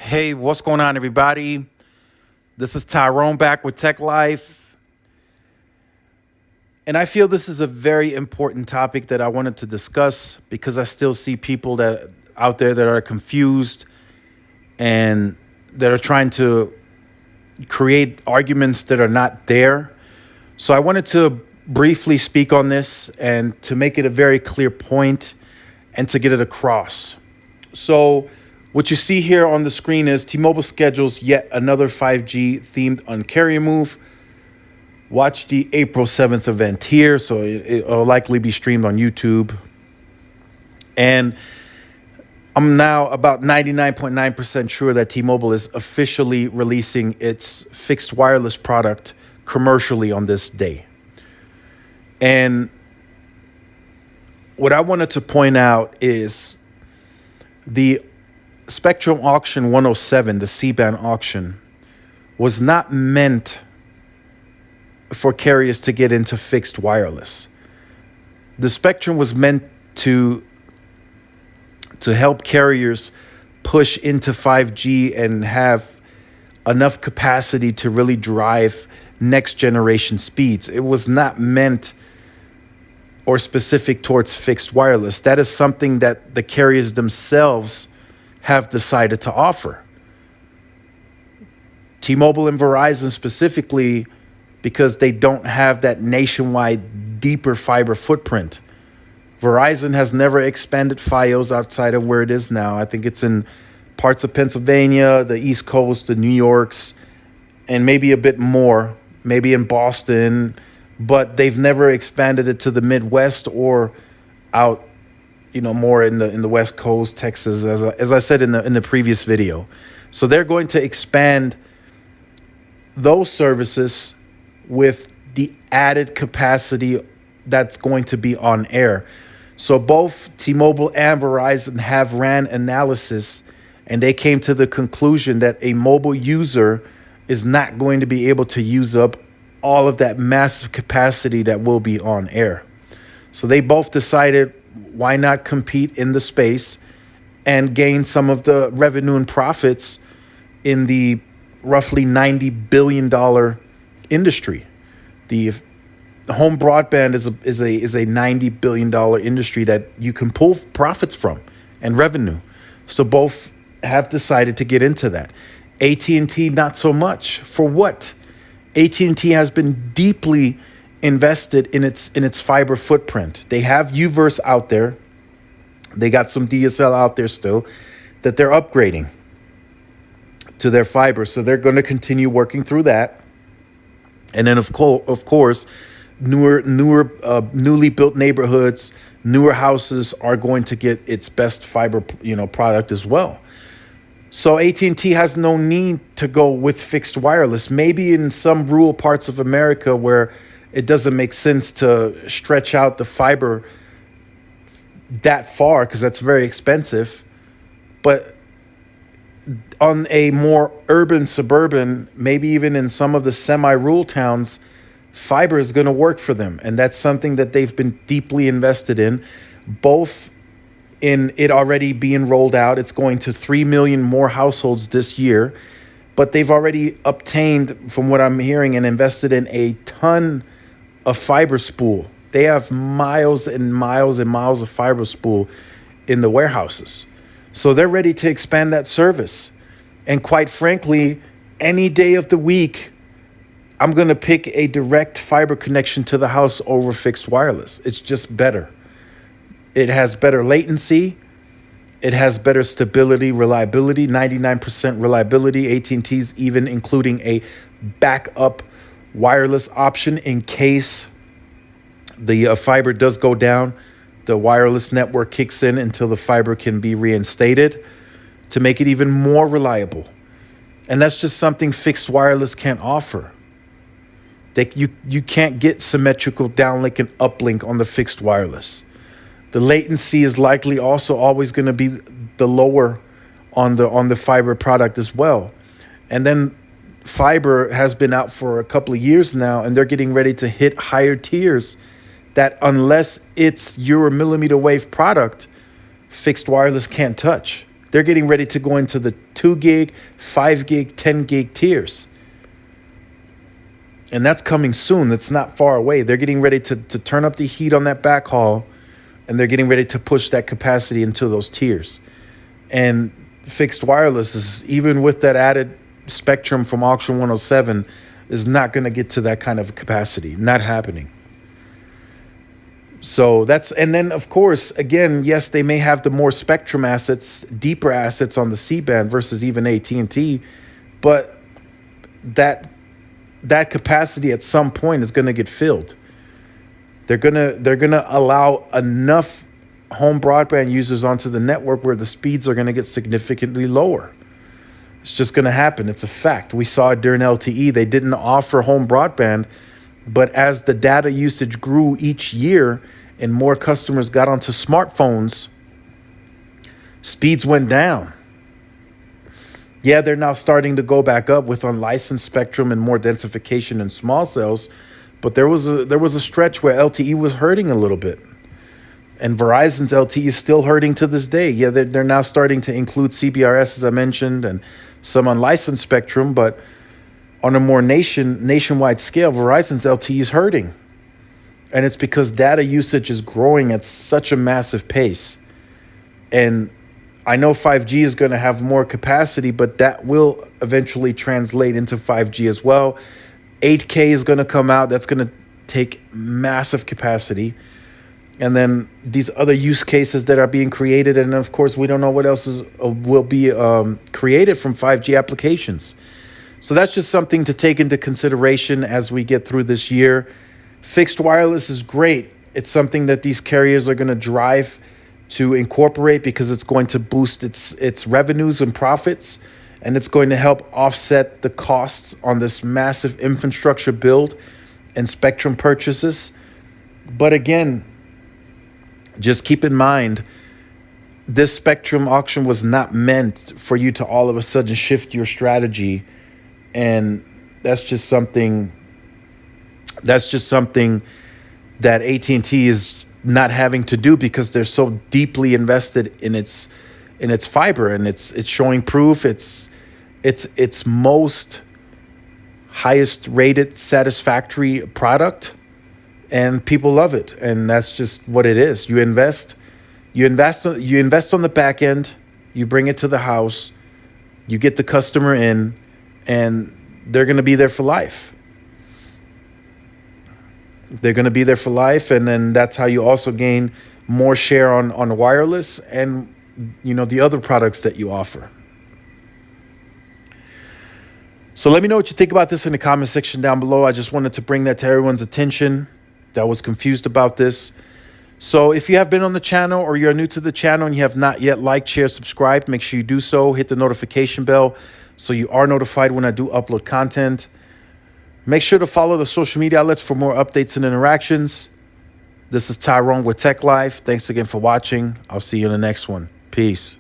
Hey, what's going on, everybody? This is Tyrone back with Tech Life. And I feel this is a very important topic that I wanted to discuss because I still see people that out there that are confused and that are trying to create arguments that are not there. So I wanted to briefly speak on this and to make it a very clear point and to get it across. So what you see here on the screen is T-Mobile schedules yet another 5G themed Un-carrier move. Watch the April 7th event here, so it'll likely be streamed on YouTube. And I'm now about 99.9% sure that T-Mobile is officially releasing its fixed wireless product commercially on this day. And what I wanted to point out is the Spectrum Auction 107, the C-band auction, was not meant for carriers to get into fixed wireless. The spectrum was meant to help carriers push into 5G and have enough capacity to really drive next generation speeds. It was not meant or specific towards fixed wireless. That is something that the carriers themselves have decided to offer. T-Mobile and Verizon specifically, because they don't have that nationwide deeper fiber footprint. Verizon has never expanded Fios outside of where it is now. I think it's in parts of Pennsylvania, the East Coast, the New Yorks, and maybe a bit more, maybe in Boston, but they've never expanded it to the Midwest or out, more in the West Coast, Texas, as I said in the previous video. So they're going to expand those services with the added capacity that's going to be on air. So both T-Mobile and Verizon have ran analysis, and they came to the conclusion that a mobile user is not going to be able to use up all of that massive capacity that will be on air. So they both decided, why not compete in the space and gain some of the revenue and profits in the roughly $90 billion industry? The home broadband is a $90 billion industry that you can pull profits from and revenue. So both have decided to get into that. AT&T, not so much. For what? AT&T has been deeply invested in its fiber footprint. They have UVerse out there. They got some DSL out there still that they're upgrading to their fiber. So they're going to continue working through that. And then of course, newly built neighborhoods, newer houses are going to get its best fiber, product as well. So AT&T has no need to go with fixed wireless. Maybe in some rural parts of America where it doesn't make sense to stretch out the fiber that far because that's very expensive. But on a more urban, suburban, maybe even in some of the semi-rural towns, fiber is going to work for them. And that's something that they've been deeply invested in, both in it already being rolled out. It's going to 3 million more households this year. But they've already obtained, from what I'm hearing, and invested in a ton of fiber spool. They have miles and miles and miles of fiber spool in the warehouses. So they're ready to expand that service. And quite frankly, any day of the week, I'm going to pick a direct fiber connection to the house over fixed wireless. It's just better. It has better latency. It has better stability, reliability, 99% reliability. AT&T's even including a backup wireless option in case the fiber does go down. The wireless network kicks in until the fiber can be reinstated to make it even more reliable. And that's just something fixed wireless can't offer. You can't get symmetrical downlink and uplink on the fixed wireless. The latency is likely also always going to be the lower on the fiber product as well. And then fiber has been out for a couple of years now, and they're getting ready to hit higher tiers that unless it's your millimeter wave product, fixed wireless can't touch. They're getting ready to go into the 2 gig, 5 gig, 10 gig tiers. And that's coming soon. That's not far away. They're getting ready to turn up the heat on that backhaul, and they're getting ready to push that capacity into those tiers. And fixed wireless is, even with that added spectrum from Auction 107, is not going to get to that kind of capacity. Not happening. So that's, and then of course, again, yes, they may have the more spectrum assets, deeper assets on the C-band versus even AT&T, but that capacity at some point is going to get filled. They're gonna allow enough home broadband users onto the network where the speeds are going to get significantly lower. It's just going to happen. It's a fact. We saw it during LTE. They didn't offer home broadband, but as the data usage grew each year and more customers got onto smartphones, speeds went down. Yeah, they're now starting to go back up with unlicensed spectrum and more densification in small cells, but there was a stretch where LTE was hurting a little bit. And Verizon's LTE is still hurting to this day. Yeah, they're now starting to include CBRS, as I mentioned, and some unlicensed spectrum, but on a more nationwide scale, Verizon's LTE is hurting. And it's because data usage is growing at such a massive pace. And I know 5G is going to have more capacity, but that will eventually translate into 5G as well. 8K is going to come out. That's going to take massive capacity. And then these other use cases that are being created. And of course, we don't know what else will be created from 5G applications. So that's just something to take into consideration as we get through this year. Fixed wireless is great. It's something that these carriers are going to drive to incorporate because it's going to boost its revenues and profits. And it's going to help offset the costs on this massive infrastructure build and spectrum purchases. But again, just keep in mind, this spectrum auction was not meant for you to all of a sudden shift your strategy. And that's just something that AT&T is not having to do because they're so deeply invested in its fiber, and it's showing proof. It's most highest rated satisfactory product, and people love it. And that's just what it is. You invest on the back end, you bring it to the house, you get the customer in, and they're going to be there for life. They're going to be there for life. And then that's how you also gain more share on wireless and, the other products that you offer. So let me know what you think about this in the comment section down below. I just wanted to bring that to everyone's attention that was confused about this. So if you have been on the channel or you're new to the channel and you have not yet liked, shared, subscribed, make sure you do so. Hit the notification bell so you are notified when I do upload content. Make sure to follow the social media outlets for more updates and interactions. This is Tyrone with Tech Life. Thanks again for watching. I'll see you in the next one. Peace.